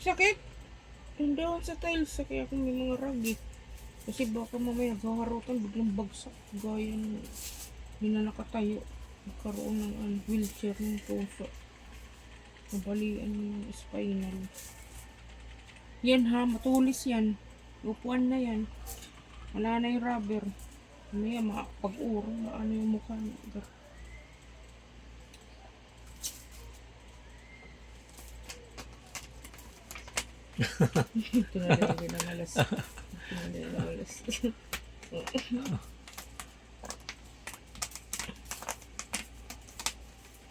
Sakit. Hindi ako sa tiles. Sakit ako may mga ragi. Kasi baka mamaya naghaharutan, biglang bagsak. Gaya ng hindi na nakatayo. Nagkaroon ng wheelchair ng puso. Nabalian yung spinal. Yan ha, matulis yan. Upuan na yan. Wala na yung rubber. Mamaya pag-uro, ano yung mukha niya. Ito na lang yung alas. Ito na lang yung alas.